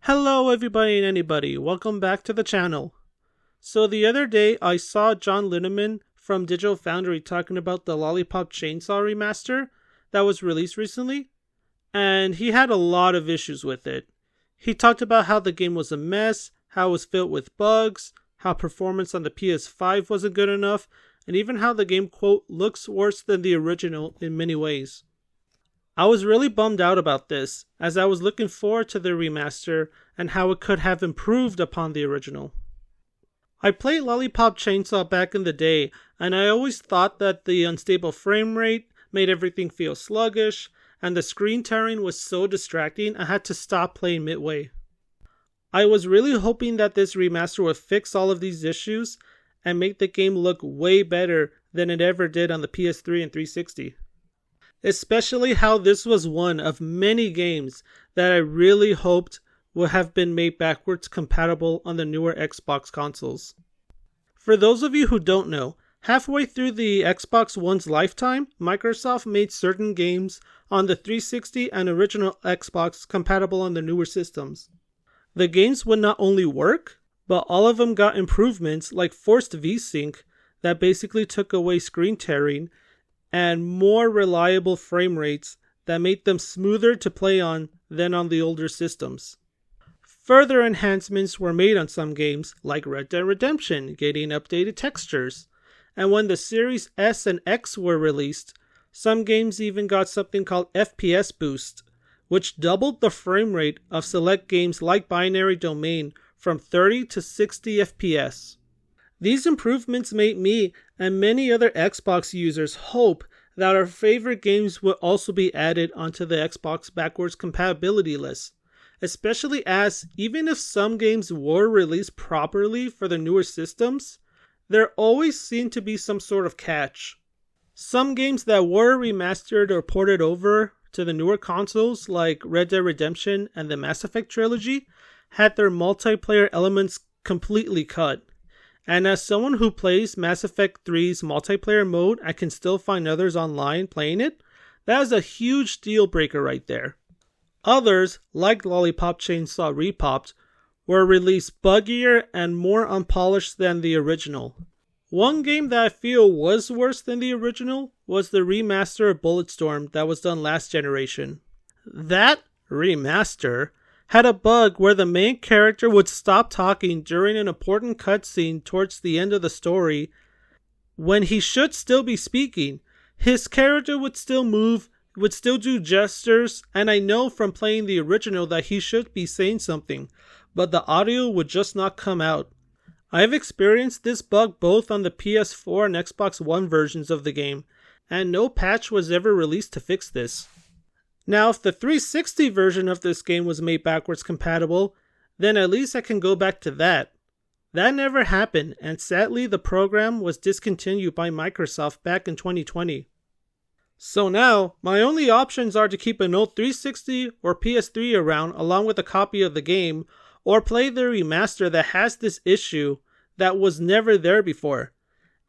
Hello everybody and anybody, welcome back to the channel. So the other day I saw John Linneman from Digital Foundry talking about the Lollipop Chainsaw remaster that was released recently, and he had a lot of issues with it. He talked about how the game was a mess, how it was filled with bugs, how performance on the PS5 wasn't good enough, and even how the game, quote, looks worse than the original in many ways. I was really bummed out about this, as I was looking forward to the remaster and how it could have improved upon the original. I played Lollipop Chainsaw back in the day, and I always thought that the unstable frame rate made everything feel sluggish, and the screen tearing was so distracting I had to stop playing midway. I was really hoping that this remaster would fix all of these issues and make the game look way better than it ever did on the PS3 and 360. Especially how this was one of many games that I really hoped would have been made backwards compatible on the newer Xbox consoles. For those of you who don't know, halfway through the Xbox One's lifetime, Microsoft made certain games on the 360 and original Xbox compatible on the newer systems. The games would not only work, but all of them got improvements like forced VSync that basically took away screen tearing and more reliable frame rates that made them smoother to play on than on the older systems. Further enhancements were made on some games, like Red Dead Redemption, getting updated textures. And when the Series S and X were released, some games even got something called FPS Boost, which doubled the frame rate of select games like Binary Domain from 30 to 60 FPS. These improvements made me and many other Xbox users hope that our favorite games would also be added onto the Xbox backwards compatibility list, especially as, even if some games were released properly for the newer systems, there always seemed to be some sort of catch. Some games that were remastered or ported over to the newer consoles, like Red Dead Redemption and the Mass Effect trilogy, had their multiplayer elements completely cut. And as someone who plays Mass Effect 3's multiplayer mode and can still find others online playing it, that is a huge deal breaker right there. Others, like Lollipop Chainsaw Repopped, were released buggier and more unpolished than the original. One game that I feel was worse than the original was the remaster of Bulletstorm that was done last generation. That remaster had a bug where the main character would stop talking during an important cutscene towards the end of the story when he should still be speaking. His character would still move, would still do gestures, and I know from playing the original that he should be saying something, but the audio would just not come out. I've experienced this bug both on the PS4 and Xbox One versions of the game, and no patch was ever released to fix this. Now, if the 360 version of this game was made backwards compatible, then at least I can go back to that. That never happened, and sadly the program was discontinued by Microsoft back in 2020. So now, my only options are to keep an old 360 or PS3 around along with a copy of the game, or play the remaster that has this issue that was never there before.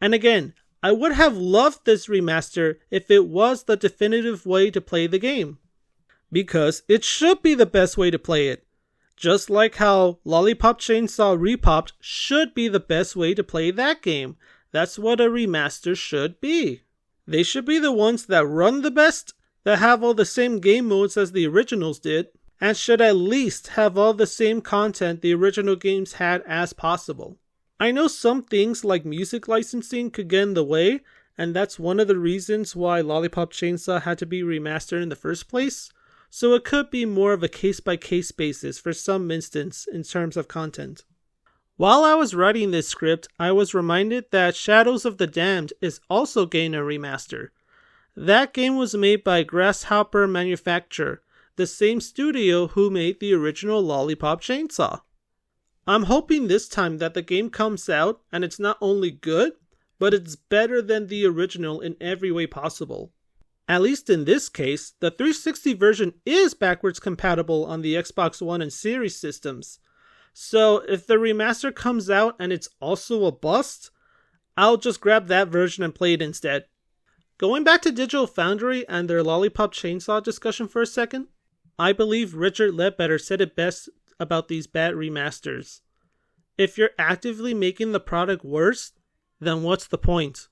And again, I would have loved this remaster if it was the definitive way to play the game, because it should be the best way to play it. Just like how Lollipop Chainsaw Repopped should be the best way to play that game. That's what a remaster should be. They should be the ones that run the best, that have all the same game modes as the originals did, and should at least have all the same content the original games had as possible. I know some things like music licensing could get in the way, and that's one of the reasons why Lollipop Chainsaw had to be remastered in the first place. So it could be more of a case-by-case basis for some instance in terms of content. While I was writing this script, I was reminded that Shadows of the Damned is also getting a remaster. That game was made by Grasshopper Manufacture, the same studio who made the original Lollipop Chainsaw. I'm hoping this time that the game comes out and it's not only good, but it's better than the original in every way possible. At least in this case, the 360 version is backwards compatible on the Xbox One and Series systems. So if the remaster comes out and it's also a bust, I'll just grab that version and play it instead. Going back to Digital Foundry and their Lollipop Chainsaw discussion for a second, I believe Richard Ledbetter said it best about these bad remasters. If you're actively making the product worse, then what's the point?